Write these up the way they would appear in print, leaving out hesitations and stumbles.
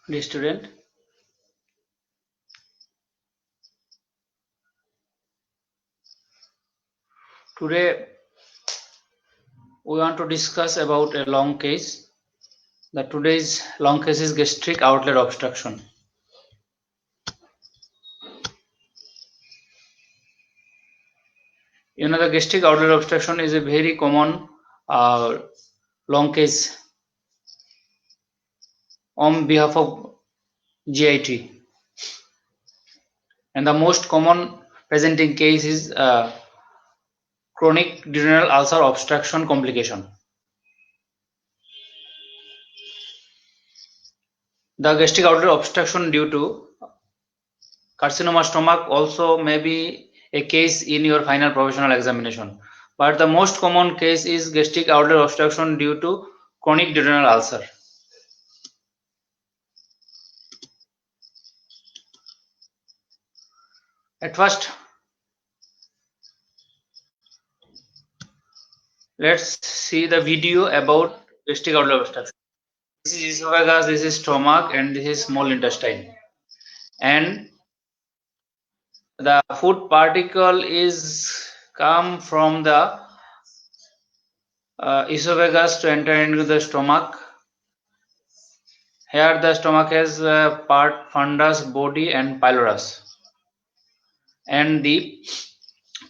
Dear student, today we want to discuss about a long case. Today's long case is gastric outlet obstruction. The gastric outlet obstruction is a very common long case on behalf of GIT, and the most common presenting case is chronic duodenal ulcer obstruction complication. The gastric outlet obstruction due to carcinoma stomach also may be a case in your final professional examination, but the most common case is gastric outlet obstruction due to chronic duodenal ulcer. At first, let's see the video about gastric outlet obstruction. This is esophagus, this is stomach, and this is small intestine. And the food particle is come from the esophagus to enter into the stomach. Here the stomach has part fundus, body, and pylorus. And the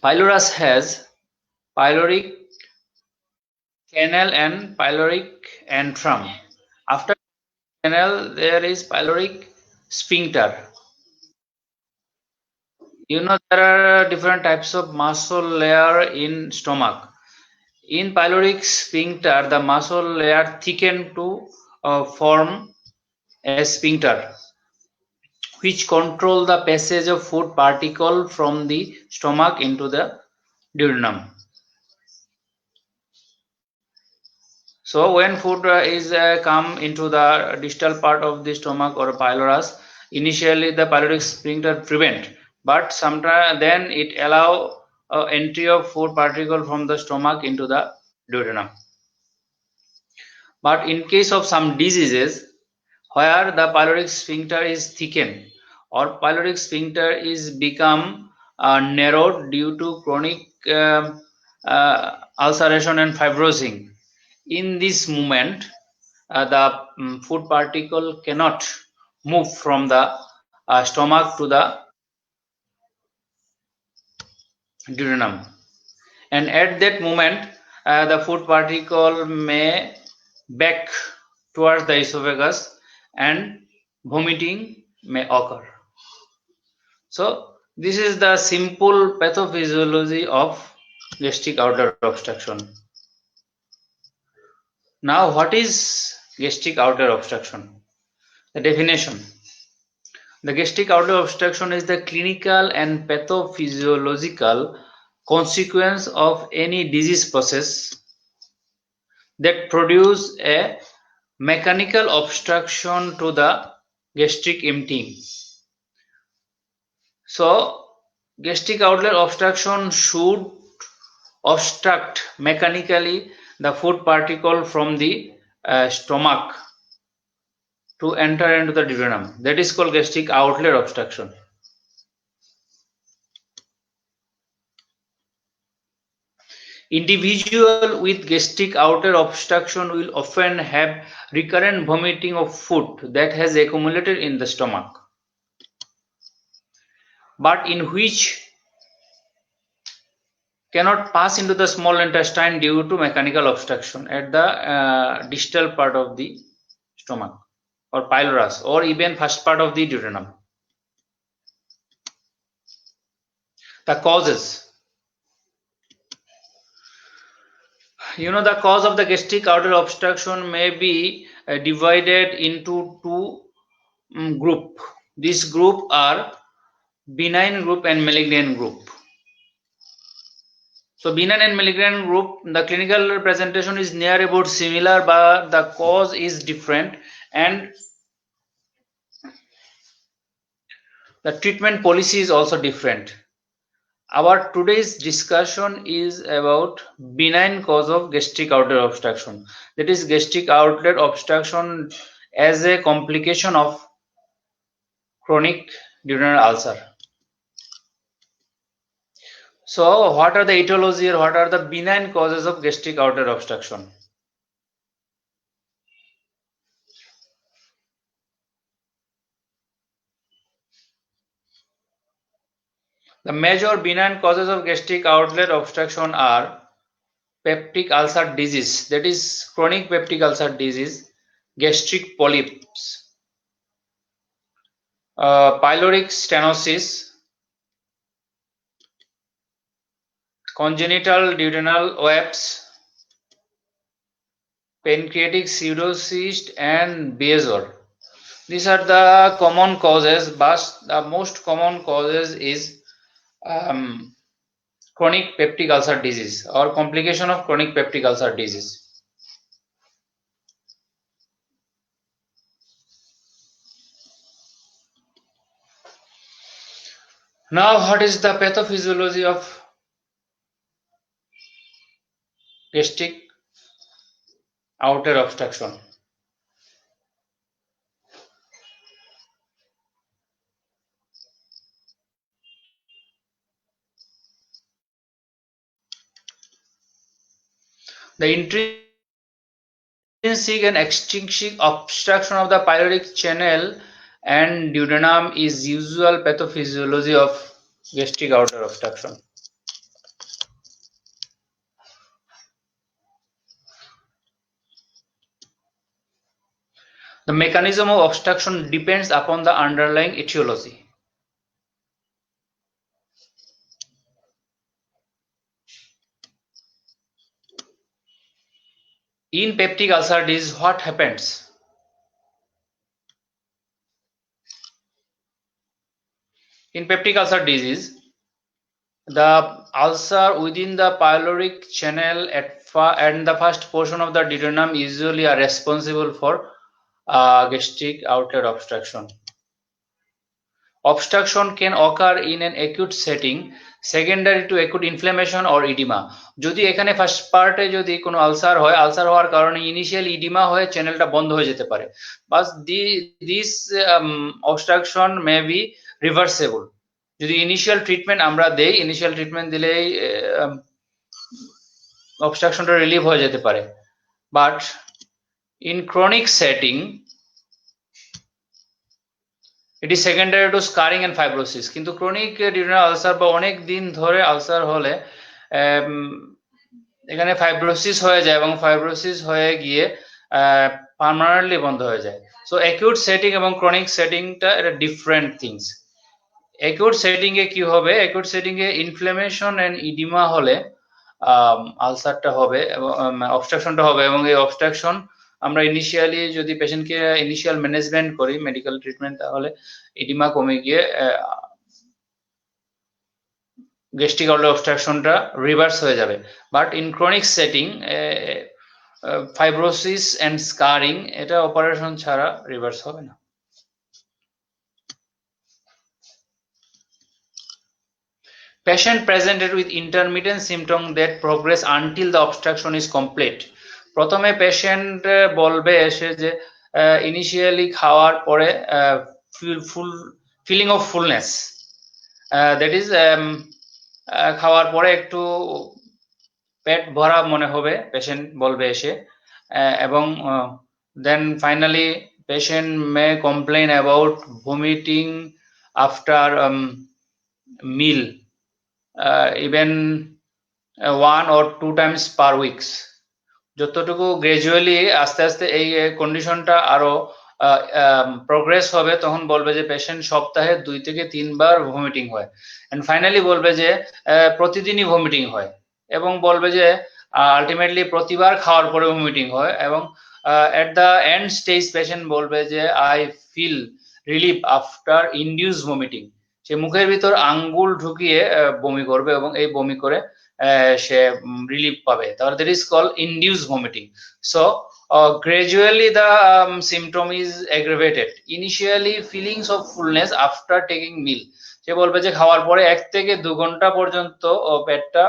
pylorus has pyloric canal and pyloric antrum. After canal, there is pyloric sphincter. There are different types of muscle layer in stomach. In pyloric sphincter, the muscle layer thicken to form a sphincter, which control the passage of food particle from the stomach into the duodenum. So when food is come into the distal part of the stomach or pylorus, initially the pyloric sphincter prevent, but sometimes then it allow entry of food particle from the stomach into the duodenum. But in case of some diseases where the pyloric sphincter is thickened or pyloric sphincter is become narrowed due to chronic ulceration and fibrosing, in this moment the food particle cannot move from the stomach to the duodenum, and at that moment the food particle may back towards the esophagus and vomiting may occur. So this is the simple pathophysiology of gastric outlet obstruction. Now, what is gastric outlet obstruction? The definition. The gastric outlet obstruction is the clinical and pathophysiological consequence of any disease process that produce a mechanical obstruction to the gastric emptying. So, gastric outlet obstruction should obstruct mechanically the food particle from the stomach to enter into the duodenum. That is called gastric outlet obstruction. Individual with gastric outlet obstruction will often have recurrent vomiting of food that has accumulated in the stomach, but in which cannot pass into the small intestine due to mechanical obstruction at the distal part of the stomach or pylorus or even first part of the duodenum. The causes. The cause of the gastric outlet obstruction may be divided into two groups. This group are benign group and malignant group. So benign and malignant group, the clinical presentation is near about similar, but the cause is different and the treatment policy is also different. Our today's discussion is about benign cause of gastric outlet obstruction. That is gastric outlet obstruction as a complication of chronic duodenal ulcer. So what are the etiology or what are the benign causes of gastric outlet obstruction? The major benign causes of gastric outlet obstruction are peptic ulcer disease, that is chronic peptic ulcer disease, gastric polyps, pyloric stenosis, congenital duodenal webs, pancreatic pseudocyst, and Bezoar. These are the common causes, but the most common causes is chronic peptic ulcer disease or complication of chronic peptic ulcer disease. Now, what is the pathophysiology of gastric outlet obstruction? The intrinsic and extrinsic obstruction of the pyloric channel and duodenum is usual pathophysiology of gastric outlet obstruction. The mechanism of obstruction depends upon the underlying etiology. In peptic ulcer disease, what happens? In peptic ulcer disease, the ulcer within the pyloric channel and the first portion of the duodenum usually are responsible for gastric outlet obstruction. Obstruction can occur in an acute setting, secondary to acute inflammation or edema. যদি এখানে first পার্টে যদি কোনো ulcer হয়, ulcer হওয়ার কারণে initial edema হয়ে চ্যানেলটা বন্ধ হয়ে যেতে পারে, but this obstruction may be reversible. যদি ইনিশিয়াল ট্রিটমেন্ট আমরা দেই, ইনিশিয়াল ট্রিটমেন্ট দিলেই অবস্ট্রাকশনটা রিলিভ হয়ে যেতে পারে। But in chronic setting it is secondary to scarring and fibrosis. কিন্তু ক্রনিক ডিউডেনাল আলসার বা অনেক দিন ধরে আলসার হলে এখানে ফাইব্রোসিস হয়ে যায় এবং ফাইব্রোসিস হয়ে গিয়ে পার্মানেন্টলি বন্ধ হয়ে যায়। সো অ্যাকিউট সেটিং এবং ক্রনিক সেটিংটা এটা ডিফারেন্ট থিংস। অ্যাকিউট সেটিং এ কি হবে? অ্যাকিউট সেটিং এ ইনফ্লামেশন এন্ড ইডিমা হলে আলসারটা হবে এবং অবস্ট্রাকশনটা হবে, এবং এই অবস্ট্রাকশন আমরা ইনিশিয়ালি যদি পেশেন্টকে ইনিশিয়াল ম্যানেজমেন্ট করি, মেডিকেল ট্রিটমেন্ট, তাহলে ইডিমা কমে গিয়ে গ্যাস্ট্রিক আউটলেট অবস্ট্রাকশনটা রিভার্স হয়ে যাবে। But in chronic setting fibrosis and scarring এটা অপারেশন ছাড়া রিভার্স হবে না। Patient presented with intermittent symptoms that progress until the obstruction is complete. প্রথমে পেশেন্ট বলবে এসে যে ইনিশিয়ালি খাওয়ার পরে feeling of fullness, that is খাওয়ার পরে একটু পেট ভরা মনে হবে, পেশেন্ট বলবে এসে, এবং then finally patient may complain about vomiting after meal, even 1 or 2 times per weeks. যতটুকু গ্রাজুয়ালি আস্তে আস্তে এই কন্ডিশনটা আরো প্রোগ্রেস হবে, তখন বলবে যে পেশেন্ট সপ্তাহে 2 থেকে 3 বার ভমিটিং হয়, এন্ড ফাইনালি বলবে যে প্রতিদিনই ভমিটিং হয়, এবং বলবে যে আলটিমেটলি প্রতিবার খাওয়ার পরে ভমিটিং হয়, এবং at the end stage patient বলবে যে I feel relief after induce vomiting. সে মুখের ভিতর আঙ্গুল ঢুকিয়ে বমি করবে এবং এই বমি করে সে রিলিফ পাবে, তাহলে that is called induce vomiting. So gradually the symptom is aggravated. Initially feelings of fullness after taking meal, সে বলবে যে খাওয়ার পরে 1 থেকে 2 ঘন্টা পর্যন্ত পেটটা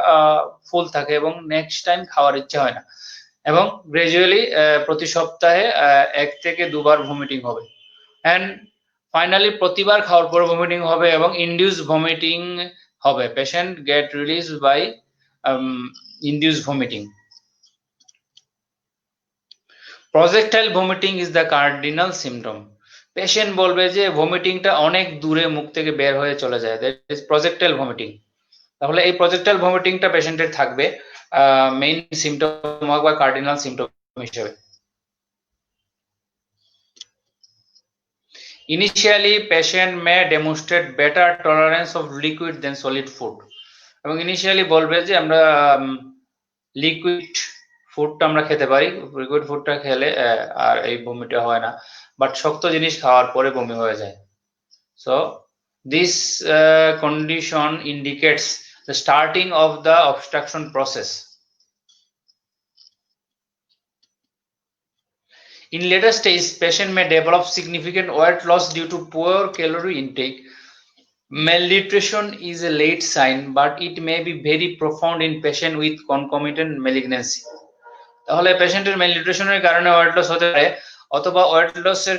ফুল থাকে এবং নেক্সট টাইম খাওয়ার ইচ্ছা হয় না। এবং গ্রাজুয়ালি প্রতি সপ্তাহে 1 থেকে 2 বার ভমিটিং হবে, এন্ড ফাইনালি প্রতিবার খাওয়ার পর ভমিটিং হবে এবং ইনডিউস ভমিটিং হবে। Patient get release by induce vomiting. Projectile vomiting is the cardinal symptom. Patient বলবে যে ভমিটিংটা অনেক দূরে মুখ থেকে বের হয়ে চলে যায়, দ্যাট ইজ প্রজেক্টাইল ভমিটিং। তাহলে এই প্রজেক্টাইল ভমিটিংটা পেশেন্টের থাকবে মেইন সিমটম বা কার্ডিনাল সিমটম হিসেবে। Initially, patient may demonstrate better tolerance of liquid than solid food. এবং ইনিশিয়ালি বলবে যে আমরা লিকুইড ফুডটা আমরা খেতে পারি, লিকুইড ফুডটা খেলে আর এই বমিটা হয় না, বাট শক্ত জিনিস খাওয়ার পরে বমি হয়ে যায়। So this condition indicates the starting of the obstruction process. In later stage, patient may develop significant weight loss due to poor calorie intake. Malnutrition is a late sign, but it may be very profound in patient with concomitant malignancy. তাহলে পেশেন্টের malnutritionের কারণে weight loss হতে পারে, অথবা wait লসের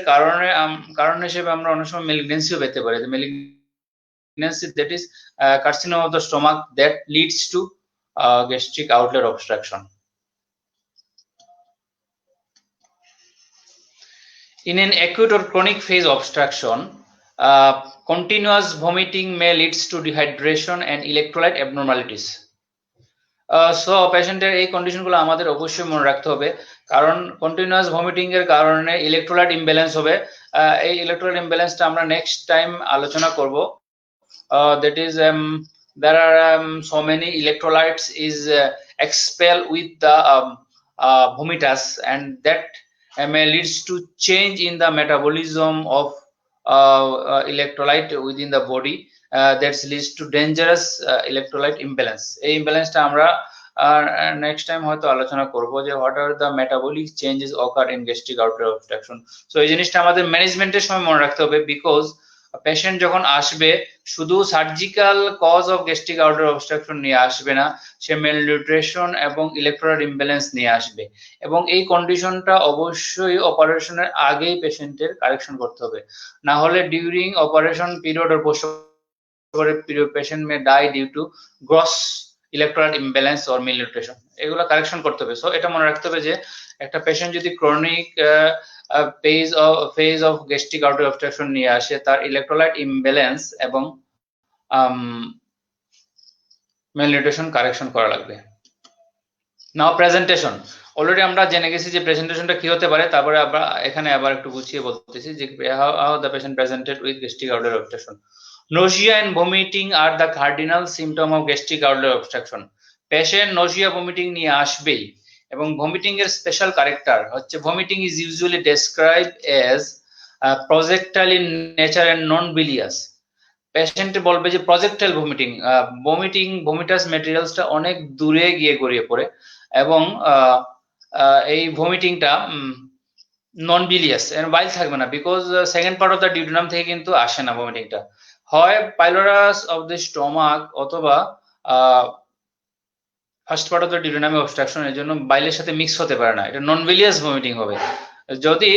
কারণ হিসেবে আমরা অনেক সময় ম্যালিগন্যান্সিও পেতে পারি। Malignancy, that is carcinoma of the stomach that leads to gastric outlet obstruction. In an acute or chronic phase obstruction, continuous vomiting may leads to dehydration and electrolyte abnormalities. So পেশেন্টের এই কন্ডিশনগুলো আমাদের অবশ্যই মনে রাখতে হবে, কারণ কন্টিনিউয়াস ভমিটিং এর কারণে ইলেকট্রোলাইট ইমব্যালেন্স হবে। এই ইলেকট্রোলাইট ইমব্যালেন্সটা আমরা নেক্সট টাইম আলোচনা করব। That is there are so many electrolytes is expelled with the vomitus, and that may leads to change in the metabolism of electrolyte within the body, that leads to dangerous electrolyte imbalance. এই ইমব্যালেন্সটা আমরা next time হয়তো আলোচনা করব যে what are the metabolic changes occur in gastric outlet obstruction. So এই জিনিসটা আমাদের ম্যানেজমেন্টের সময় মনে রাখতে হবে, বিকজ পেশেন্ট যখন আসবে শুধু surgical cause of gastric outlet obstruction নিয়ে আসবে না, সে ম্যালনিউট্রিশন এবং ইলেকট্রোলাইট ইমব্যালেন্স নিয়ে আসবে, এবং এই কন্ডিশনটা অবশ্যই অপারেশনের আগেই পেশেন্টের কারেকশন করতে হবে, না হলে during operation period or post period patient may die due to gross electrolyte imbalance or malnutrition. এগুলো কারেকশন করতে হবে। সো এটা মনে রাখতে হবে যে একটা পেশেন্ট যদি chronic phase of gastric outlet obstruction নিয়ে আসে, তার ইলেকট্রোলাইট ইমব্যালেন্স এবং malnutrition কারেকশন করা লাগবে। নাও প্রেজেন্টেশন, অলরেডি আমরা জেনে গেছি যে প্রেজেন্টেশনটা কি হতে পারে, তারপরে আমরা এখানে আবার একটু গুছিয়ে বলতেছি যে how the patient presented with gastric outlet obstruction. Nausea and vomiting are the cardinal symptom of gastric outlet obstruction. Patient nausea vomiting নিয়ে আসবেই, এবং ভমিটিং এর স্পেশাল ক্যারেক্টার হচ্ছে vomiting is usually described as projectile in nature and non bilious. Patient বলবে যে projectile vomiting ভমিটাস ম্যাটেরিয়ালসটা অনেক দূরে গিয়ে গড়িয়ে পড়ে, এবং এই ভমিটিংটা নন bilious এর বাইল থাকবে না, because second part of the duodenum থেকে কিন্তু আসে না ভমিটিংটা, হয় পাইলোরাস অফ দ্য স্টমাক অথবা ফার্স্ট পার্ট অফ দ্য ডিউডিনামে অবস্ট্রাকশন, এর জন্য বাইলের সাথে মিক্স হতে পারে না, এটা নন bilious ভমিটিং হবে। যদি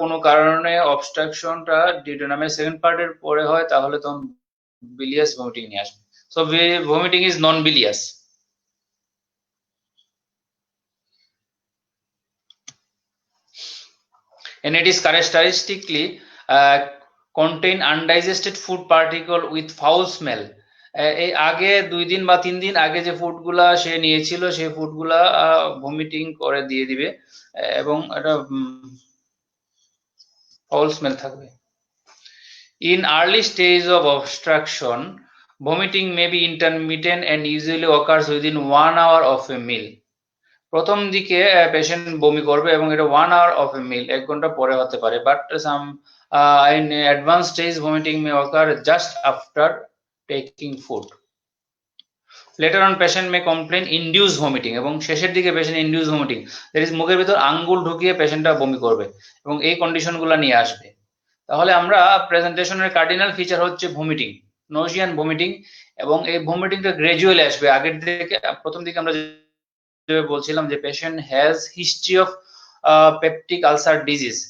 কোনো কারণে অবস্ট্রাকশনটা ডিউডিনামের সেকেন্ড পার্টের পরে হয়, তাহলে তখন bilious ভমিটিং নিয়ে আসবে। So vomiting is non bilious. And it is characteristically contain undigested food particle with foul smell. এই আগে 2 দিন বা 3 দিন আগে যে ফুডগুলা সে নিয়েছিল, সেই ফুডগুলা ভমিটিং করে দিয়ে দিবে, এবং এটা ফাউল স্মেল থাকবে। In early stage of obstruction, vomiting may be intermittent and usually occurs within 1 hour of a meal. প্রথম দিকে পেশেন্ট বমি করবে এবং এটা 1 hour of a meal, 1 ঘন্টা পরে হতে পারে, but some in advanced stage vomiting may occur just after taking food. Later on patient may complain induced vomiting, এবং শেষের দিকে patient induced vomiting, that is মুখের ভিতর আঙ্গুল ঢুকিয়ে পেশেন্টটা বমি করবে, এবং এই কন্ডিশনগুলো নিয়ে আসবে। তাহলে আমরা প্রেজেন্টেশনের কার্ডিনাল ফিচার হচ্ছে ভমিটিং, নজিয়া এন্ড ভমিটিং, এবং এই ভমিটিংটা গ্রাজুয়ালি আসবে। আগের দিকে প্রথম দিকে আমরা বলছিলাম যে patient has history of peptic ulcer disease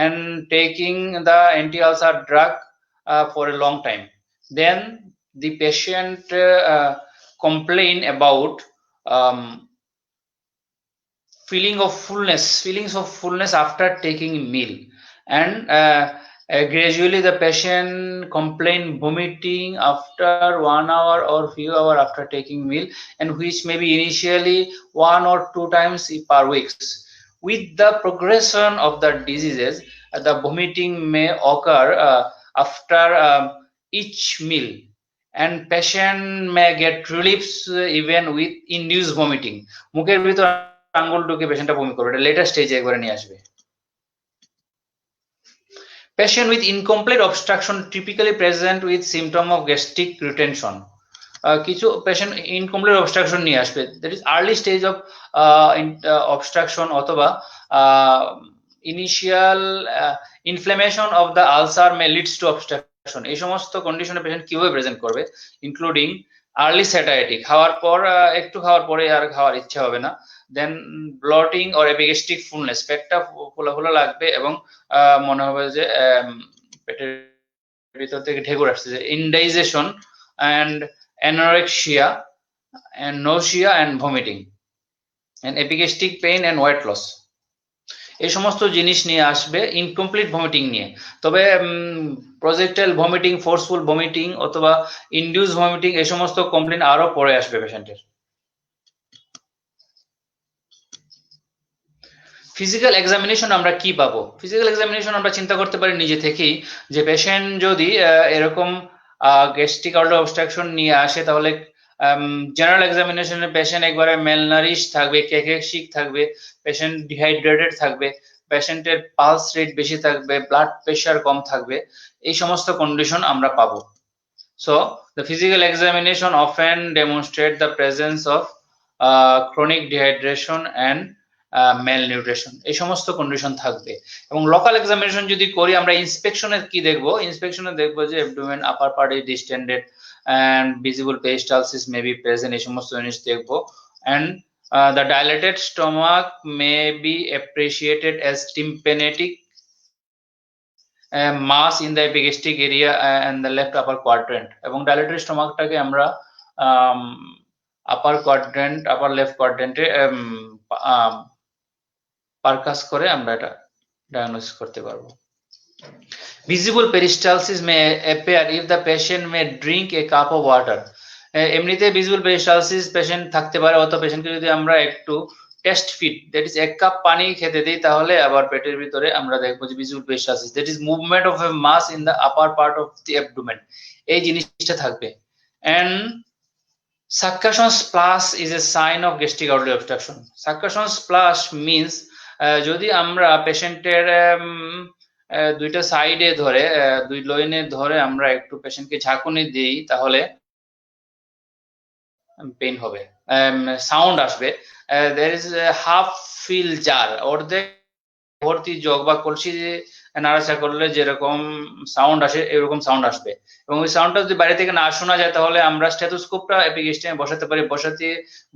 and taking the anti-ulcer drug for a long time, then the patient complain about feelings of fullness after taking meal, and gradually the patient complain vomiting after 1 hour or few hour after taking meal, and which may be initially 1 or 2 times per weeks. With the progression of the diseases, the vomiting may occur after each meal, and patient may get reliefs even with induced vomiting. মুখের ভিতর আঙ্গুল ঢুকে পেশেন্টটা বমি করবে, এটা letter স্টেজে একবারে নিয়ে আসবে। Patient with incomplete obstruction typically present with symptom of gastric retention. কিছু পেশেন্ট ইনকমপ্লিট অবস্ট্রাকশন নিয়ে আসবে, that is early stage of obstruction অথবা initial inflammation of the ulcer may leads to obstruction. এই সমস্ত কন্ডিশনে পেশেন্ট কিভাবে প্রেজেন্ট করবে, including early satiety, খাওয়ার পর একটু খাওয়ার পরে আর খাওয়ার ইচ্ছা হবে না, দেন ব্লটিং অর এপিগ্যাস্ট্রিক ফুলনেস, পেটটা ফোলা ফোলা লাগবে এবং মনে হবে যে পেটের ভিতর থেকে ঢেকুর আসছে, indigestion and anorexia and nausea and vomiting and epigastric pain and weight loss. এই সমস্ত জিনিস নিয়ে আসবে ইনকমপ্লিট ভমিটিং নিয়ে। তবে প্রজেক্টাইল ভমিটিং, ফোর্সফুল ভমিটিং অথবা ইনডিউস ভমিটিং এই সমস্ত কমপ্লেন আরো পরে আসবে পেশেন্টের। ফিজিক্যাল এক্সামিনেশন আমরা কি পাবো? ফিজিক্যাল এক্সামিনেশন আমরা চিন্তা করতে পারি নিজে থেকেই যে পেশেন্ট যদি এরকম গ্যাস্ট্রিক আউটলেট অবস্ট্রাকশন নিয়ে আসে, তাহলে জেনারেল এক্সামিনেশনে পেশেন্ট একবারে মেলনারিশ থাকবে, ক্যাকেকশিক থাকবে, পেশেন্ট ডিহাইড্রেটেড থাকবে, পেশেন্টের পালস রেট বেশি থাকবে, ব্লাড প্রেশার কম থাকবে, এই সমস্ত কন্ডিশন আমরা পাবো। So the physical examination often demonstrate the presence of chronic dehydration and malnutrition, এই সমস্ত কন্ডিশন থাকবে। এবং লোকাল এক্সামিনেশন যদি করি আমরা ইন্সপেকশনে কি দেখবো? ইন্সপেকশনে দেখবো যে abdomen upper part is distended and visible peristalsis may be present, এই সমস্ত জিনিস দেখবো। and the dilated stomach may be appreciated as tympanic mass in the epigastric area and the left upper quadrant, এবং dilated stomachটাকে আমরা আপার quadrant, আপার left কোয়াড্রেন্টে পারকাস করে আমরা এটা diagnosis করতে পারবো। Visible peristalsis may appear if the patient may drink a cup of water. এমনিতে visible peristalsis patient থাকতে পারে, অথবা পেশেন্টকে যদি আমরা একটু test feed, that is 1 cup পানি খেতে দিই, তাহলে আবার পেটের ভিতরে আমরা দেখবো যে visible peristalsis, that is movement of a mass in the upper part of the abdomen, এই জিনিসটা থাকবে। and succussion splash is a sign of gastric outlet obstruction. Succussion splash means যদি আমরা পেশেন্টের দুইটা সাইডে ধরে, দুই লাইনে ধরে আমরা একটু পেশেন্টকে ঝাঁকুনি দিই, তাহলে পেইন হবে, সাউন্ড আসবে, there is a half fill jar, অর্ধেক ভর্তি জগ বা কলসি নাড়াচাড়া করলে যেরকম সাউন্ড আসে এরকম সাউন্ড আসবে। এবং ওই সাউন্ডটা যদি বাইরে থেকে না শোনা যায়, তাহলে আমরা স্টেথোস্কোপটা এপিগ্যাস্ট্রিয়ামে বসাতে পারি,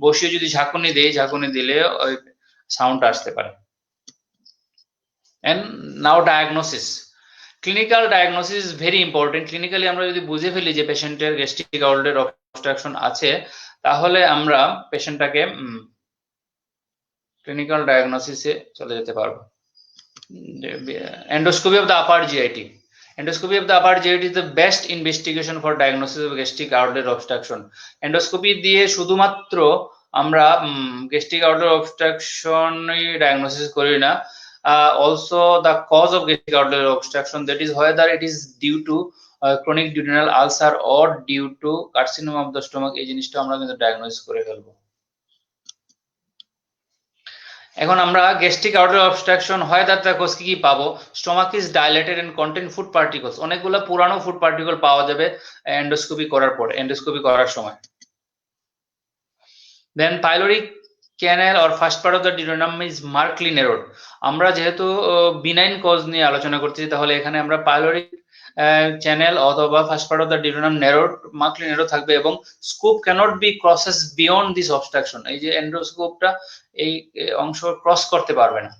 বসিয়ে যদি ঝাঁকুনি দেই, ঝাঁকুনি দিলে ওই সাউন্ডটা আসতে পারে। and now diagnosis, clinical diagnosis is very important. clinically আমরা যদি বুঝে ফেলি যে পেশেন্টের গ্যাস্ট্রিক আউটলেট অবস্ট্রাকশন আছে, তাহলে আমরা পেশেন্টটাকে ক্লিনিক্যাল ডায়াগনোসিসে চলে যেতে পারবো। endoscopy of the upper GIT. Endoscopy of the upper GIT is the best investigation for diagnosis of gastric outlet obstruction. endoscopy দিয়ে শুধুমাত্র আমরা gastric outlet obstruction ডায়াগনোসিস করি না, also the cause of gastric outlet obstruction, that is whether it is due to chronic duodenal ulcer or due to carcinoma of the stomach, এই জিনিসটা আমরা কিন্তু diagnosis করে ফেলবো। এখন আমরা গ্যাস্ট্রিক আউটলেট অবস্ট্রাকশন হয় তার কজ কি পাবো? Stomach is dilated and contain food particles, অনেকগুলো পুরানো ফুড পার্টিকল পাওয়া যাবে এন্ডোস্কোপি করার পর, এন্ডোস্কোপি করার সময়। Then pyloric canal or first part of the duodenum is markedly narrowed. আমরা যেহেতু বিনাইন কজ নিয়ে আলোচনা করতেছি, তাহলে এখানে আমরা পাইলোরিক চ্যানেল অথবা first part of the duodenum narrowed, markedly narrow থাকবে এবং scope cannot be crosses beyond this obstruction. এই যে এন্ডোস্কোপটা এই অংশ ক্রস করতে পারবে না।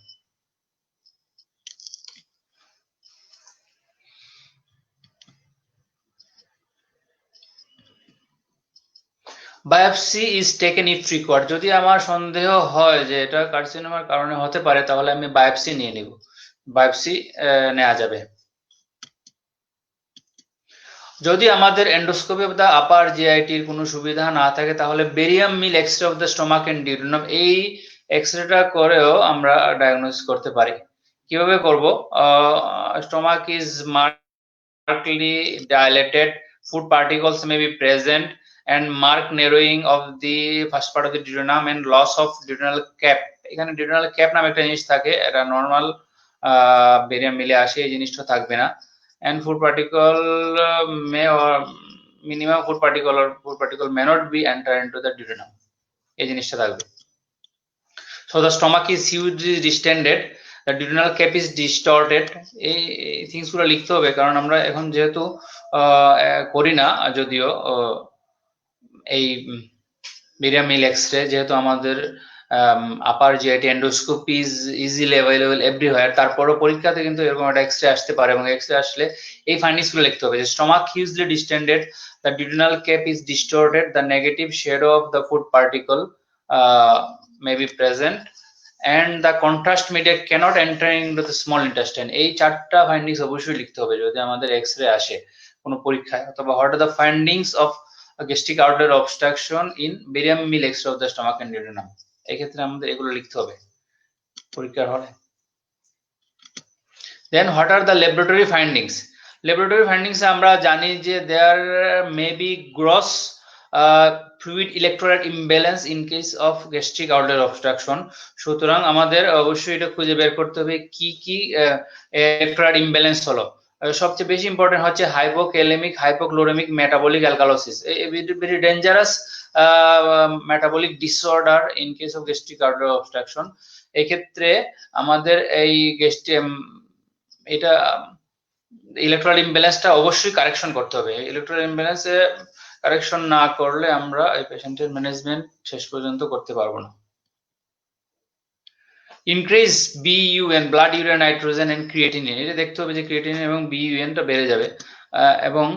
Biopsy is taken if required. যদি আমার সন্দেহ হয় যে এটা কার্সিনোমার কারণে হতে পারে তাহলে আমি বায়োপসি নিয়ে নিব, বায়োপসি নেওয়া যাবে। যদি আমাদের এন্ডোস্কোপি অফ দ্য আপার জিআইটির কোনো সুবিধা না থাকে তাহলে barium meal X-ray of the stomach and duodenum, এই এক্সরেটা করেও আমরা ডায়াগনোসিস করতে পারি। কিভাবে করব? Stomach is markedly dilated, food particles may be present, and marked narrowing of the first part of the duodenum and loss of duodenal cap. এখানে duodenal cap নামে একটা জিনিস থাকে, এটা নরমাল বেরিয়াম মিলে আসে, এই জিনিসটা থাকবে না। and food particle may or minimum food particle may not be enter into the duodenum, এই জিনিসটা থাকবে। so the stomach is hugely distended, the duodenal cap is distorted, এই থিংস গুলো লিখতে হবে কারণ আমরা এখন যেহেতু করি না, যদিও এই বেরিয়াম মিল এক্সরে, যেহেতু আমাদের upper GIT endoscopy is easily available everywhere, তারপরও পরীক্ষাতে কিন্তু এরকম একটা এক্সরে আসতে পারে এবং এক্সরে আসলে এই ফাইন্ডিংস গুলো লিখতে হবে যে stomach hugely distended, the duodenal cap is distorted, the negative shadow of the food particle may be present, and the contrast media cannot enter into the small intestine. এই চারটা ফাইন্ডিংস অবশ্যই লিখতে হবে যদি আমাদের এক্সরে আসে কোনো পরীক্ষায়, অথবা what are the findings of gastric outlet obstruction in barium mill X-ray of the stomach and duodenum, এই ক্ষেত্রে আমাদের এগুলো লিখতে হবে পরীক্ষার হলে। Then what are the laboratory findings? Laboratory findings আমরা জানি যে there may be gross fluid electrolyte imbalance in case of gastric outlet obstruction. সুতরাং আমাদের অবশ্যই এটা খুঁজে বের করতে হবে কি কি electrolyte imbalance হলো। সবচেয়ে বেশি ইম্পর্টেন্ট হচ্ছে hypokalaemic hypochloraemic metabolic alkalosis, very dangerous metabolic disorder in case of gastric outlet obstruction. এক্ষেত্রে আমাদের এই এটা ইলেকট্রোলাইট ইমব্যালেন্সটা অবশ্যই কারেকশন করতে হবে। ইলেকট্রোলাইট ইমব্যালেন্সে কারেকশন না করলে আমরা এই পেশেন্টের ম্যানেজমেন্ট শেষ পর্যন্ত করতে পারবো না। Increase BUN, blood urea nitrogen and creatinine, এটা দেখতে হবে যে ক্রিয়েটিনিন এবং বিইউএনটা বেড়ে যাবে। এবং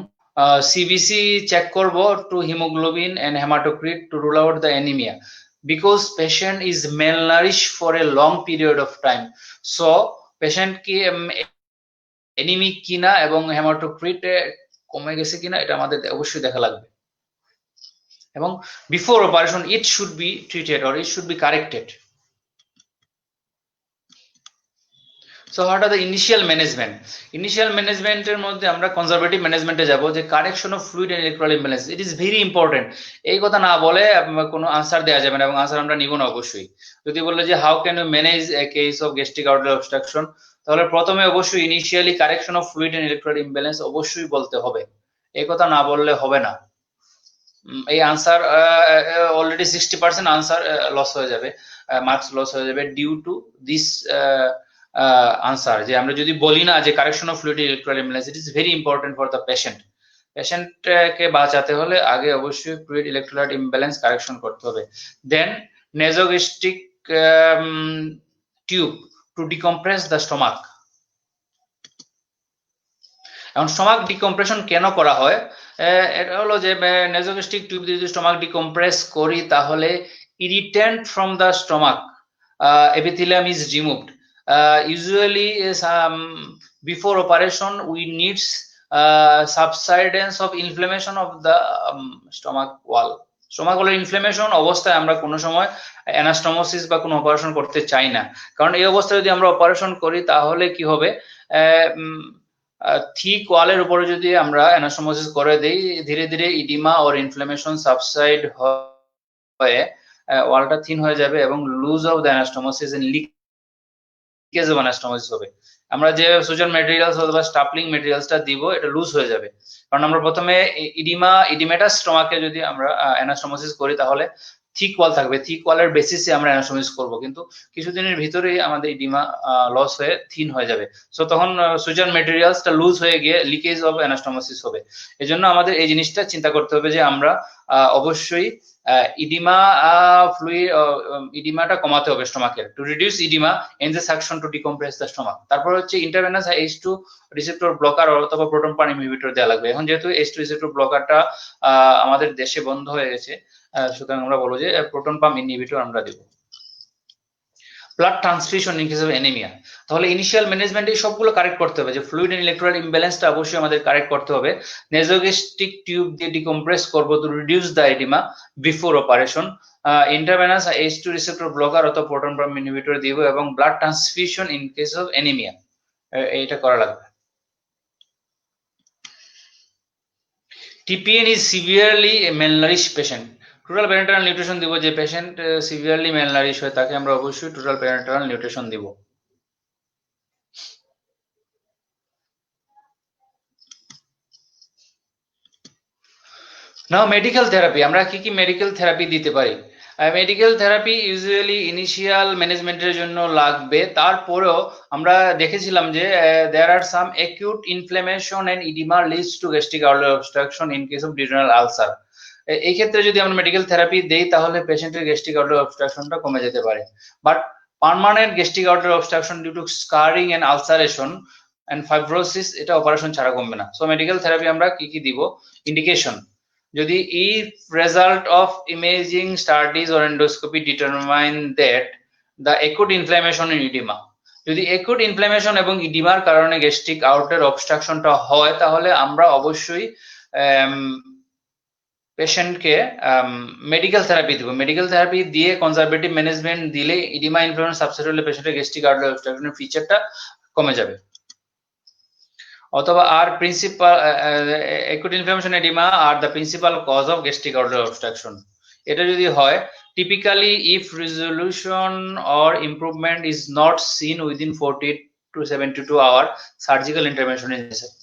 সিবিসি চেক করব to haemoglobin and haematocrit to rule out the anaemia, because patient is malnourished for a long period of time. So patient কি অ্যানিমিক কিনা এবং হেমাটোক্রিট কমে গেছে কিনা এটা আমাদের অবশ্যই দেখা লাগবে। এবং before operation it should be treated or it should be corrected. So what are the initial management? Initial ম্যানেজমেন্টের মধ্যে আমরা কনজারভেটিভ ম্যানেজমেন্টে যাব, যে correction of fluid and electrolyte imbalance, it is very important. এই কথা না বলে কোনো আনসার দেওয়া যাবে না এবং আনসার আমরা নিব না অবশ্যই। যদি বলে যে how can you manage a case of gastric outlet obstruction, তাহলে প্রথমে অবশ্যই initially correction of fluid and electrolyte imbalance অবশ্যই বলতে হবে, এই কথা না বললে হবে না। এই আনসার অলরেডি 60% আনসার লস হয়ে যাবে, মার্কস লস হয়ে যাবে ডিউ টু দিস আনসার। যে আমরা যদি বলি না যে correction of fluid electrolyte imbalance, it is very important for the patient. পেশেন্টকে বাঁচাতে হলে আগে অবশ্যই ফ্লুইড ইলেকট্রোলাইট ইমব্যালেন্স কারেকশন করতে হবে। Then nasogastric tube to decompress the stomach. এখন স্টমাক ডিকম্প্রেশন কেন করা হয়? এটা হলো যে নেজোগ্যাস্ট্রিক টিউব দিয়ে যদি স্টমাক ডিকম্প্রেস করি তাহলে irritant from the stomach epithelium is removed. Usually before operation we needs subsidence of inflammation of the stomach wall. Stomach ওয়ালের ইনফ্লামেশন অবস্থায় আমরা কোনো সময় অ্যানাস্টোমোসিস বা কোনো অপারেশন করতে চাই না, কারণ এই অবস্থায় যদি আমরা অপারেশন করি তাহলে কি হবে, থিক ওয়ালের উপরে যদি আমরা অ্যানাস্টোমোসিস করে দেই ধীরে ধীরে ইডিমা অর ইনফ্লামেশন সাবসাইড হয়ে ওয়ালটা থিন হয়ে যাবে এবং loose of the anastomosis and leakage of anastomosis হবে। আমরা যে সুজন ম্যাটেরিয়ালস অথবা স্টাপলিং ম্যাটেরিয়ালসটা দিব এটা লুজ হয়ে যাবে, কারণ আমরা প্রথমে ইডিমাটাস স্টমাকে যদি আমরা অ্যানাস্টোমোসিস করি তাহলে থিক ওয়াল থাকবে, থিক ওয়ালের বেসিসে আমরা অ্যানাস্টোমোসিস করব, কিন্তু কিছুদিনের ভিতরেই আমাদের ইডিমা লস হয়ে থিন হয়ে যাবে। সো তখন সুজার মেটেরিয়ালসটা লুজ হয়ে গিয়ে লিকেজ অফ অ্যানাস্টোমোসিস হবে। এজন্য আমাদের এই জিনিসটা চিন্তা করতে হবে যে আমরা অবশ্যই ইডিমা ইডিমাটা কমাতে হবে স্টোমাকের, to reduce oedema and the suction to decompress the stomach. তারপর হচ্ছে ইন্টারভেনাস H2 রিসেপ্টর ব্লকার অথবা প্রোটন পাম্প ইনহিবিটর দেওয়া লাগবে। এখন যেহেতু H2 রিসেপ্টর ব্লকারটা আমাদের দেশে বন্ধ হয়ে গেছে, সুতরাং আমরা বলবো যে প্রোটন পাম্প ইনহিবিটর আমরা দেব। Blood transfusion in case of anaemia, তাহলে ইনিশিয়াল ম্যানেজমেন্ট এই সবগুলো কারেক্ট করতে হবে, যে ফ্লুইড এন্ড ইলেকট্রোলাইট ইমব্যালেন্সটা অবশ্যই আমাদের কারেক্ট করতে হবে। নেজোগ্যাস্ট্রিক টিউব দিয়ে ডিকম্প্রেস করব to reduce the oedema before operation. Intravenous H2 receptor blocker অথবা প্রোটন পাম্প ইনহিবিটর দিব, এবং blood transfusion in case of anaemia এইটা করা লাগবে। TPN is severely malnourished patient, total parental nutrition দিব। যে পেশেন্ট সিভিয়ারলি ম্যালনারিশ হয় তাকে আমরা অবশ্যই টোটাল প্যারেন্টাল নিউট্রিশন দিব। নাও মেডিকেল থেরাপি, আমরা কি কি মেডিকেল থেরাপি দিতে পারি? মেডিকেল থেরাপি ইউজুয়ালি ইনিশিয়াল ম্যানেজমেন্টের জন্য লাগবে, তারপরেও আমরা দেখেছিলাম যে there are some acute inflammation and oedema leads to gastric outlet obstruction in case of duodenal ulcer. এই ক্ষেত্রে যদি আমরা মেডিকেল থেরাপি দেই তাহলে পেশেন্টের গ্যাস্ট্রিক আউটলেট অবস্ট্রাকশনটা কমে যেতে পারে। But permanent gastric outlet obstruction due to scarring and ulceration and fibrosis, এটা অপারেশন ছাড়া কমবে না। সো মেডিকেল থেরাপি আমরা কি কি দিব? ইন্ডিকেশন, যদি if result of imaging studies or endoscopy determine that the acute inflammation in edema, যদি acute inflammation এবং ইডিমার কারণে গ্যাস্ট্রিক আউটলেট অবস্ট্রাকশনটা হয় তাহলে আমরা অবশ্যই পেশেন্টকে মেডিকেল থেরাপি দিব। মেডিকেল থেরাপি দিয়ে কনজারভেটিভ ম্যানেজমেন্ট দিলে ইডিমা ইনফ্লুয়েন্স সাবসেট হলে পেশেন্টের গ্যাস্ট্রিক আউটলেট অবস্ট্রাকশনের ফিচারটা কমে যাবে। অথবা আর principal acute inflammation edema are the principal cause of gastric outlet obstruction, এটা যদি হয় typically if resolution or improvement is not seen within 48 to 72 hour surgical intervention is necessary.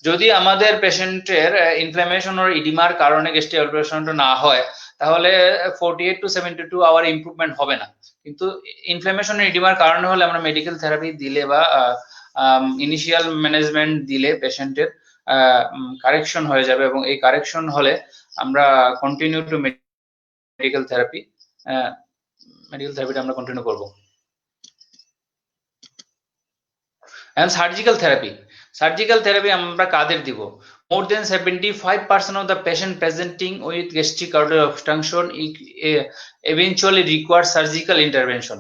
যদি আমাদের পেশেন্টের ইনফ্লামেশন অর ইডিমার কারণে গ্যাস্ট্রিক অবস্ট্রাকশনটা না হয় তাহলে 48 to 72 আওয়ার ইমপ্রুভমেন্ট হবে না, কিন্তু ইনফ্লামেশন এর ইডিমার কারণে হলে আমরা মেডিকেল থেরাপি দিলে বা ইনিশিয়াল ম্যানেজমেন্ট দিলে পেশেন্টের কারেকশন হয়ে যাবে, এবং এই কারেকশন হলে আমরা কন্টিনিউ টু মেডিকেল থেরাপিটা আমরা কন্টিনিউ করব। এন্ড সার্জিক্যাল থেরাপি আমরা কাদের দিব? More than 75% of the patient presenting with gastric outlet obstruction eventually require surgical intervention,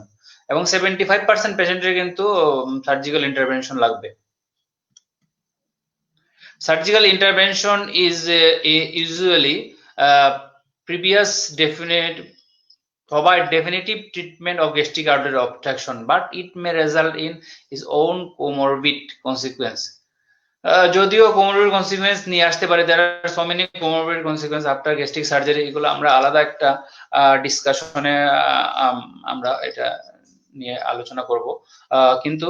এবং 75% পেশেন্টের কিন্তু সার্জিক্যাল ইন্টারভেনশন লাগবে। Surgical intervention is usually previous provide definitive treatment of gastric outlet obstruction, but it may result in its own comorbid consequence. যদিও comorbid consequence নিয়ে আসতে পারে, there are so many comorbid consequence after gastric surgery, এগুলো আমরা আলাদা একটা ডিসকাশনে আমরা এটা নিয়ে আলোচনা করব। কিন্তু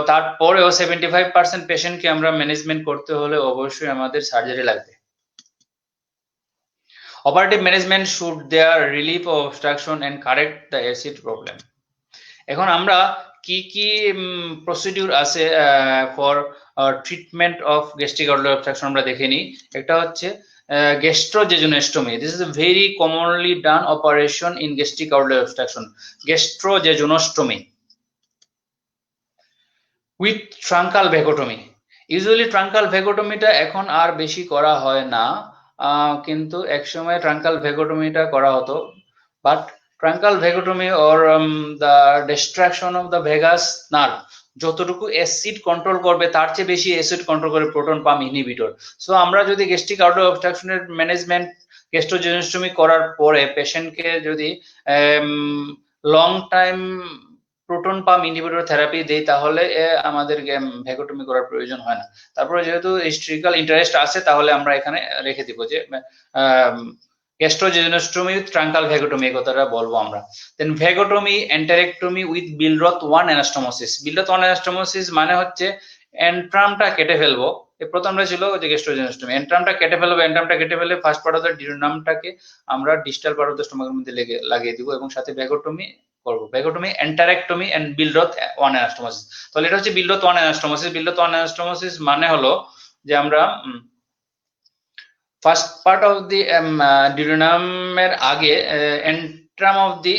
তারপরেও 75% পেশেন্টকে আমরা ম্যানেজমেন্ট করতে হলে অবশ্যই আমাদের সার্জারি লাগবে। Operative management should there relief of obstruction and correct the acid problem. এখন আমরা কি কি প্রসিডিউর আছে for treatment of gastric outlet obstruction আমরা দেখে নিই। একটা হচ্ছে gastrojejunostomy. This is a very commonly done operation in gastric outlet obstruction. Gastrojejunostomy with truncal vagotomy. Usually truncal vagotomy টা এখন আর বেশি করা হয় না, কিন্তু একসময় truncal vagotomy টা করা হতো। But truncal vagotomy or the destruction of the vagus nerve যতটুকু অ্যাসিড কন্ট্রোল করবে তার চেয়ে বেশি অ্যাসিড কন্ট্রোল করে প্রোটন পাম্প ইনহিবিটর। সো আমরা যদি গ্যাস্ট্রিক আউটলেট অবস্ট্রাকশনের ম্যানেজমেন্ট গ্যাস্ট্রোজেনোস্টমি করার পরে পেশেন্টকে যদি long time proton pump inhibitor therapy দেই তাহলে আমাদের ভ্যাগোটমি করার প্রয়োজন হয় না। তারপরে যেহেতু হিস্ট্রিক্যাল ইন্টারেস্ট আছে তাহলে আমরা এখানে রেখে দিব যে gastrojejunostomy with truncal vagotomy, এই কথাটা বলবো আমরা। দেন vagotomy enterectomy with Billroth 1 anastomosis. Billroth 1 anastomosis মানে হচ্ছে এন্ট্রামটা কেটে ফেলবো, এই প্রথমটা ছিল যে গ্যাস্ট্রোজেনোস্টমি। এন্ট্রামটা কেটে ফেলবো, এন্ট্রামটা কেটে ফেলে ফার্স্ট পার্ট অফ দ্য ডিউরনামটাকে আমরা ডিস্টাল পার্ট অফ দ্য স্টমাকের মধ্যে লাগিয়ে দিব এবং সাথে ভ্যাগোটমি করবো। ভ্যাগোটমি, এন্টারেক্টমি এন্ড বিলরথ ওয়ান অ্যানাস্টোমোসিস। তাহলে এটা হচ্ছে বিলরথ ওয়ান অ্যানাস্টোমোসিস। বিলরথ ওয়ান অ্যানাস্টোমোসিস মানে হলো যে আমরা ফার্স্ট পার্ট অফ দি ডিউরনামের আগে এন্ট্রাম অফ দি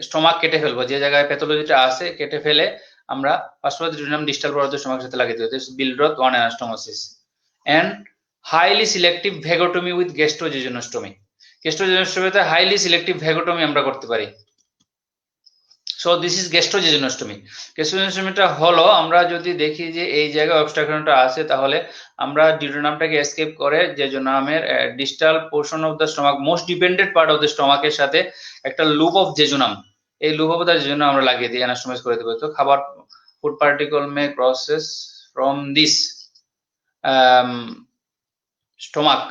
স্টমাক কেটে ফেলবো, যে জায়গায় প্যাথোলজিটা আছে কেটে ফেলে আমরা first part of the duodenum distal part of the স্টমাকের সাথে লাগিয়ে দেবো। This Billroth one anastomosis and highly selective vagotomy with gastrojejunostomy. গ্যাস্ট্রোজেজোনোস্টমিতে হাইলি সিলেক্টিভ ভ্যাগোটমি আমরা করতে পারি। So this is gastrojejunostomy. গ্যাস্ট্রোজেজোনোস্টমিটা হলো আমরা যদি দেখি যে এই জায়গায় অবস্ট্রাকশনটা আছে, তাহলে আমরা ডিউরনামটাকে এসকেপ করে জেজুনামের distal portion of the stomach, most dependent part of the স্টমাকের সাথে একটা লুপ অফ জেজুনাম, এই লুপ অফ দ্য জেজুনাম আমরা লাগিয়ে দিই, অ্যানাস্টোমাইজ করে দেবো। তো খাবার food particle may process from this stomach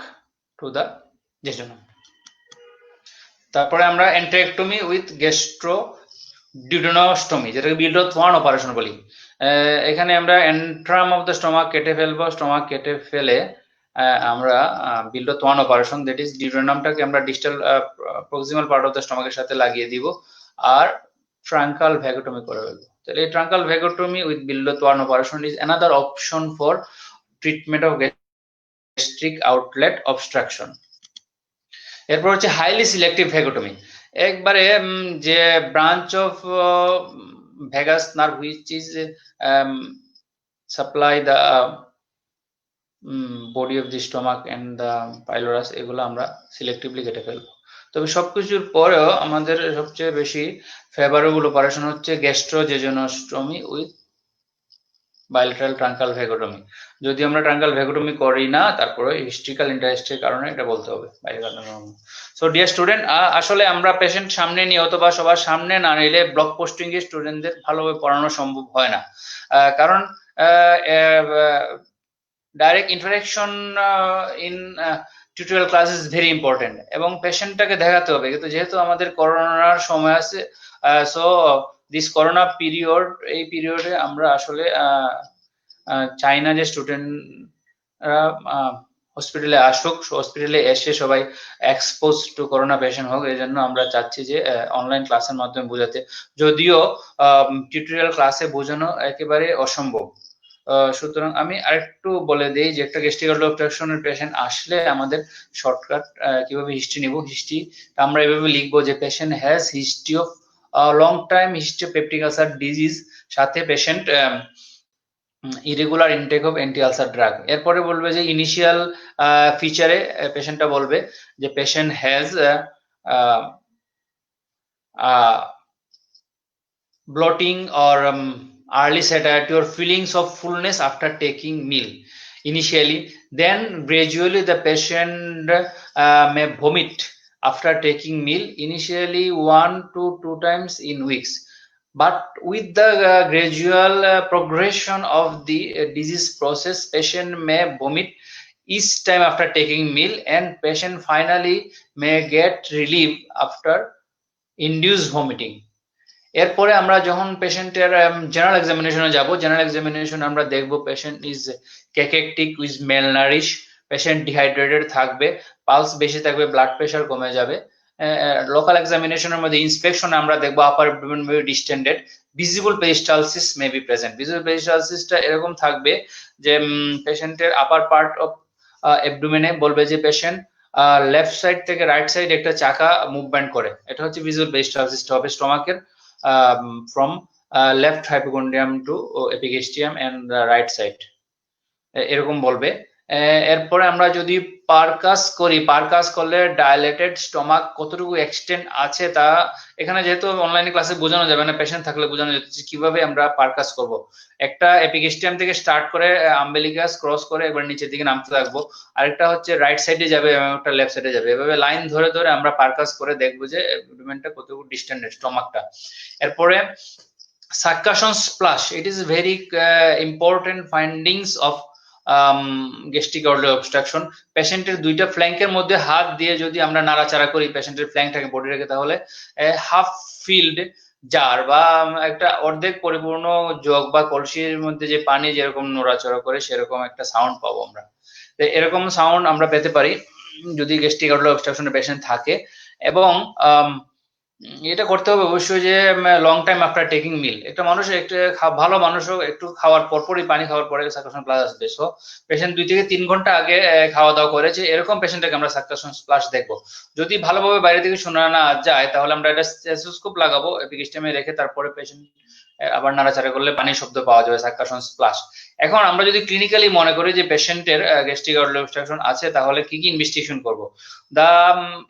to the jejunum. তারপরে আমরা এন্টারেক্টমি উইথ গ্যাস্ট্রো ডিউডেনোস্টমি, যেটাকে বিলরথ ওয়ান অপারেশন বলি। এখানে আমরা এন্ট্রাম অফ দ্য স্টমাক কেটে ফেলবো, স্টমাক কেটে ফেলে আমরা Billroth one operation, that is ডিউডেনামটাকে আমরা distal proximal part of the স্টমাকের সাথে লাগিয়ে দিব আর ট্রাঙ্কাল ভ্যাগোটমি করে ফেলবো। তাহলে এই truncal vagotomy with Billroth one operation is another option for treatment of gastric outlet obstruction. এরপর হচ্ছে হাইলি সিলেক্টিভ ভ্যাগোটমি, একবারে যে branch of vagus nerve which is supply the body of the stomach and the pylorus, এগুলো আমরা selectively কেটে ফেলবো। তবে সবকিছুর পরেও আমাদের সবচেয়ে বেশি ফেভারেবল অপারেশন হচ্ছে গ্যাস্ট্রোজেজোনোস্টমি উইথ বাইলেটারাল ট্রাঙ্কাল ভ্যাগোটমি। যদি আমরা ট্রাঙ্কাল ভ্যাগোটমি করি না, তারপরে হিস্ট্রিক্যাল ইন্টারেস্টের কারণে এটা বলতে হবে। সো ডিয়ার স্টুডেন্ট, আসলে আমরা পেশেন্ট সামনে নিয়ে অথবা সবার সামনে না নিলে ব্লক পোস্টিং এ স্টুডেন্টদের ভালোভাবে পড়ানো সম্ভব হয় না, কারণ direct interaction in tutorial class is very important এবং পেশেন্টটাকে দেখাতে হবে। কিন্তু যেহেতু আমাদের করোনার সময় আছে, সো দিস করোনা পিরিয়ড, এই পিরিয়ডে আমরা আসলে চাই না যে স্টুডেন্টরা হসপিটালে আসুক, হসপিটালে এসে সবাই এক্সপোজ টু করোনা পেশেন্ট হোক। এই জন্য আমরা চাচ্ছি যে অনলাইন ক্লাসের মাধ্যমে বোঝাতে, যদিও টিউটোরিয়াল ক্লাসে বোঝানো একেবারে অসম্ভব। সুতরাং আমি আরেকটু বলে দিই যে একটা গ্যাস্ট্রিক অবস্ট্রাকশনের পেশেন্ট আসলে আমাদের শর্টকাট কিভাবে হিস্ট্রি নিব। হিস্ট্রি আমরা এভাবে লিখবো যে patient has history of long time history of peptic ulcer disease, সাথে patient irregular intake of anti ulcer drug. এরপরে বলবে যে ইনিশিয়াল ফিচারে পেশেন্টটা বলবে যে patient has bloating or early satiety or feelings of fullness after taking meal initially, then gradually the patient may vomit after taking meal, initially 1 to 2 times in weeks, but with the gradual progression of the disease process, patient may vomit each time after taking meal and patient finally may get relief after induced vomiting. এরপরে আমরা যখন পেশেন্টের general এক্সামিনেশনে যাব, general examination আমরা দেখব patient is cachectic with malnourish, patient dehydrated থাকবে, pulse বেশি থাকবে, ব্লাড প্রেশার কমে যাবে। লোকাল এক্সামিনেশনের মধ্যে ইন্সপেকশন আমরা দেখব upper abdomen may be distended, visible peristalsis may be present. Visible পেরিস্টালসিসটা এরকম থাকবে যে পেশেন্টের আপার পার্ট অফ অ্যাবডোমেনে বলবে যে পেশেন্ট লেফট সাইড থেকে রাইট সাইড একটা চাকা মুভমেন্ট করে, এটা হচ্ছে ভিজুয়াল পেরিস্টালসিসটা হবে স্টমাকের from left hypochondrium to epigastrium and the right side, এরকম বলবে। এরপরে আমরা যদি পারকাস করি, পারকাস করলে ডাইলেটেড স্টমাক কতটুকু এক্সটেন্ড আছে তা এখানে যেহেতু অনলাইনে ক্লাসে বোঝানো যাবে না, পেশেন্ট থাকলে বোঝানো যাচ্ছে কিভাবে আমরা পারকাস করব। একটা এপিগেস্ট্রিয়াম থেকে স্টার্ট করে আম্বেলিকাস ক্রস করে একবার নিচের দিকে নামতে থাকবো, আরেকটা হচ্ছে রাইট সাইডে যাবে এবং একটা লেফট সাইডে যাবে, এভাবে লাইন ধরে ধরে আমরা পারকাস করে দেখবো যে অ্যাবডোমেনটা কতটুকু ডিস্টেন্ট স্টমাকটা। এরপরে succussion splash, it is very important findings of gastric outlet obstruction. পেশেন্টের দুইটা ফ্ল্যাঙ্কের মধ্যে হাত দিয়ে যদি আমরা নাড়াচাড়া করি পেশেন্টের ফ্ল্যাঙ্কটাকে বডি রেখে, তাহলে হাফ ফিল্ড জার বা একটা অর্ধেক পরিপূর্ণ জগ বা কলসির মধ্যে যে পানি যেরকম নড়াচড়া করে সেরকম একটা সাউন্ড পাবো আমরা। তো এরকম সাউন্ড আমরা পেতে পারি যদি গ্যাস্ট্রিক আউটলেট অবস্ট্রাকশনের পেশেন্ট থাকে। এবং এটা করতে হবে অবশ্যই যে লং টাইম আফটার টেকিং মিল। একটা মানুষ একটা ভালো মানুষও একটু খাওয়ার পরপরই পানি খাওয়ার পরে সাকশন প্লাস আসবে। সো পেশেন্ট 2 থেকে 3 ঘন্টা আগে খাওয়া দাওয়া করেছে এরকম পেশেন্টকে আমরা সাকশন প্লাস দেখবো। যদি ভালোভাবে বাইরে থেকে শোনা না যায় তাহলে আমরা একটা স্টেথোস্কোপ লাগাবো এপিক-স্টেমে রেখে, তারপরে পেশেন্ট আবার নাড়াচাড়া করলে পানির শব্দ পাওয়া যাবে সাকশন প্লাস। এখন আমরা যদি ক্লিনিক্যালি মনে করি যে পেশেন্টের গ্যাস্ট্রিক আউটলেট অবস্ট্রাকশন আছে তাহলে কি কি ইনভেস্টিগেশন করব। The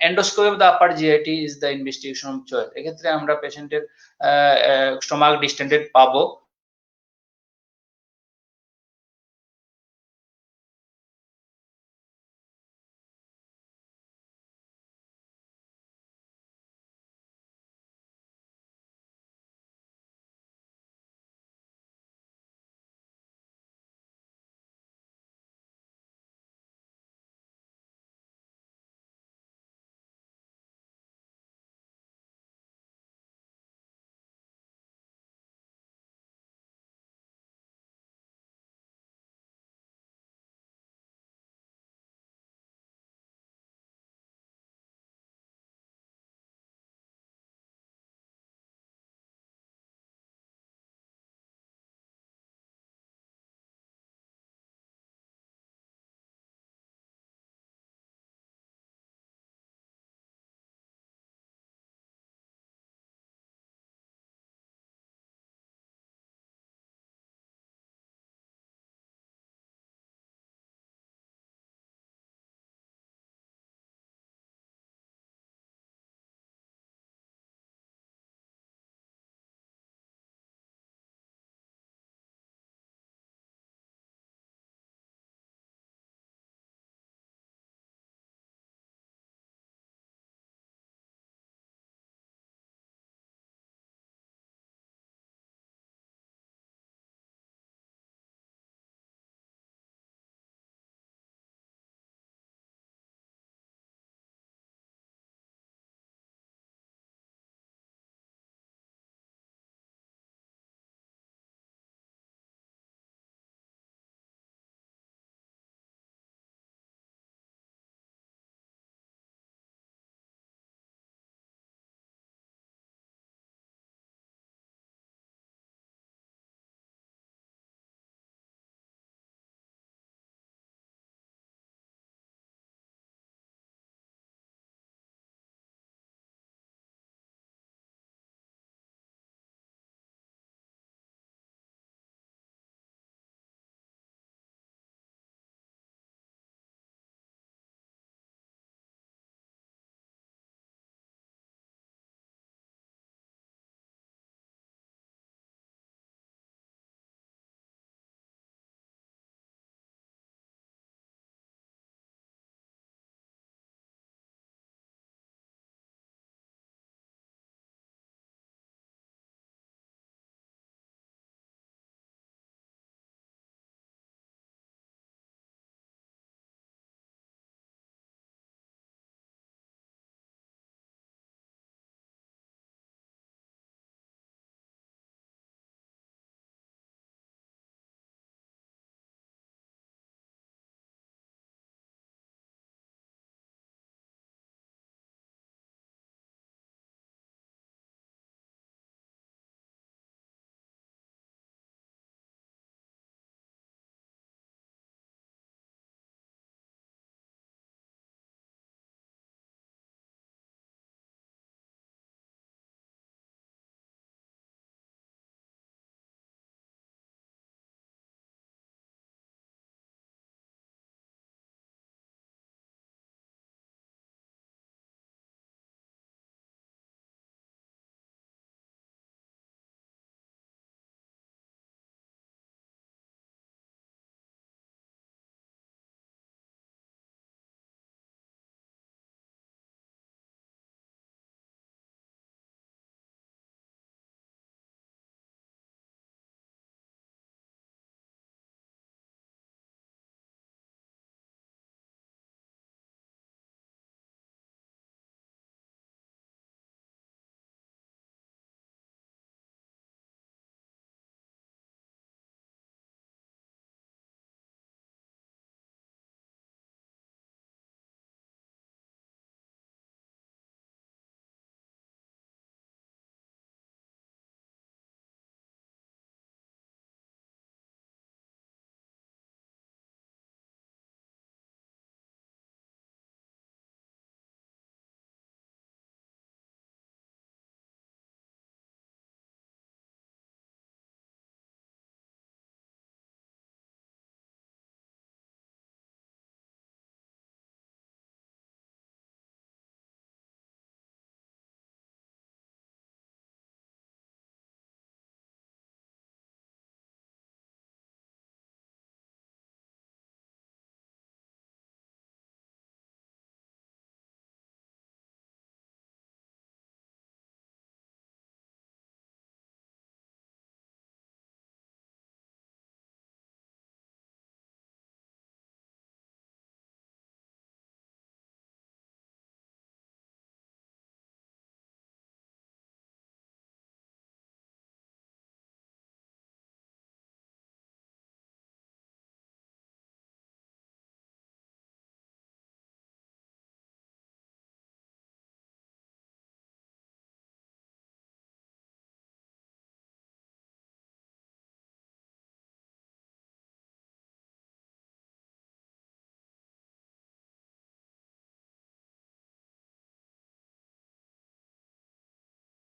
endoscopy of the upper GIT is the investigation of choice. এক্ষেত্রে আমরা পেশেন্টের স্টোমাক ডিস্টেন্ডেড পাবো,